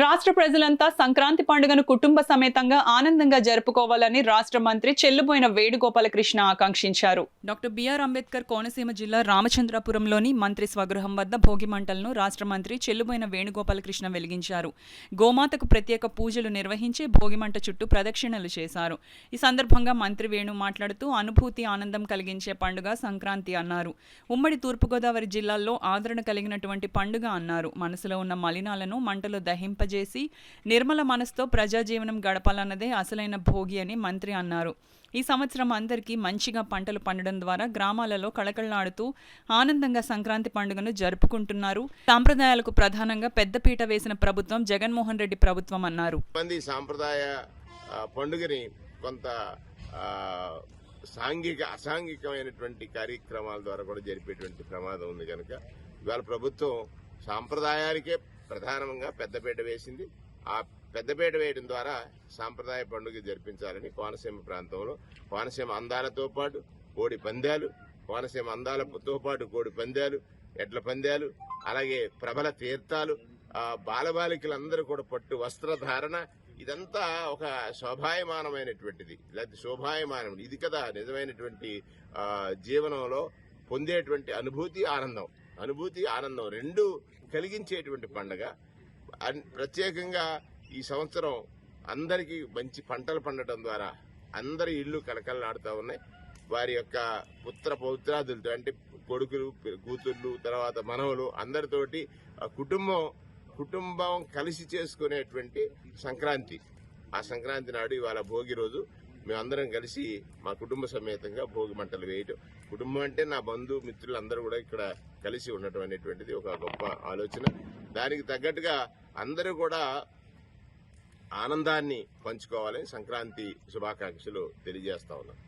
రాష్ట్ర ప్రజలంతా సంక్రాంతి పండుగను కుటుంబ సమేతంగా ఆనందంగా జరుపుకోవాలని రాష్ట్ర మంత్రి చెల్లుబోయిన వేణుగోపాలకృష్ణ ఆకాంక్షించారు. డాక్టర్ బిఆర్ అంబేద్కర్ కోనసీమ జిల్లా రామచంద్రపురంలోని మంత్రి స్వగృహం వద్ద భోగి మంటలను రాష్ట్ర మంత్రి చెల్లుబోయిన వేణుగోపాలకృష్ణ వెలిగించారు. గోమాతకు ప్రత్యేక పూజలు నిర్వహించి భోగి మంట చుట్టూ ప్రదక్షిణలు చేశారు. ఈ సందర్భంగా మంత్రి వేణు మాట్లాడుతూ అనుభూతి ఆనందం కలిగించే పండుగ సంక్రాంతి అన్నారు. ఉమ్మడి తూర్పుగోదావరి జిల్లాల్లో ఆదరణ కలిగినటువంటి పండుగ అన్నారు. మనసులో ఉన్న మలినాలను మంటలు దహింప చేసి నిర్మల మనసుతో ప్రజాజీవనం గడపాలన్నదే అసలైన భోగి అని మంత్రి అన్నారు. ఈ సంవత్సరం అందరికీ మంచిగా పంటలు పండడం ద్వారా గ్రామాలలో కళకళలాడుతూ ఆనందంగా సంక్రాంతి పండుగను జరుపుకుంటున్నారు. సాంప్రదాయాలకు ప్రధానంగా పెద్దపీట వేసిన ప్రభుత్వం జగన్మోహన్ రెడ్డి ప్రభుత్వం అన్నారు. సాంప్రదాయ పండుగని కొంత అసాంఘికమైనటువంటి కార్యక్రమాల ద్వారా కూడా జరిపేటువంటి ప్రమాదం ఉంది కనుక ఇవాళ ప్రభుత్వం సాంప్రదాయానికే ప్రధానంగా పెద్దపీట వేసింది. ఆ పెద్దపీట వేయడం ద్వారా సాంప్రదాయ పండుగ జరిపించాలని కోనసీమ ప్రాంతంలో కోనసీమ అందాలతో పాటు కోడి పందాలు, కోనసీమ అందాలతో పాటు కోడి పందాలు, ఎడ్ల పందాలు, అలాగే ప్రబల తీర్థాలు, బాలబాలికలందరూ కూడా పట్టు వస్త్రధారణ, ఇదంతా ఒక శోభాయమానమైనటువంటిది. లేకపోతే శోభాయమానం ఇది కదా నిజమైనటువంటి జీవనంలో పొందేటువంటి అనుభూతి ఆనందం రెండు కలిగించేటువంటి పండుగ. ప్రత్యేకంగా ఈ సంవత్సరం అందరికీ మంచి పంటలు పండటం ద్వారా అందరి ఇళ్లు కలకలలాడుతూ ఉన్నాయి. వారి యొక్క పుత్ర పౌత్రాదులతో అంటే కొడుకులు, కూతుళ్ళు, తర్వాత మనవలు అందరితోటి కుటుంబం కలిసి చేసుకునేటువంటి సంక్రాంతి. ఆ సంక్రాంతి నాడు ఇవాళ భోగి రోజు మేమందరం కలిసి మా కుటుంబ సమేతంగా భోగి మంటలు వేయటం. కుటుంబం అంటే నా మిత్రులు అందరూ కూడా ఇక్కడ కలిసి ఉండటం అనేటువంటిది ఒక గొప్ప ఆలోచన. దానికి తగ్గట్టుగా అందరూ కూడా ఆనందాన్ని పంచుకోవాలని సంక్రాంతి శుభాకాంక్షలు తెలియజేస్తా ఉన్నాం.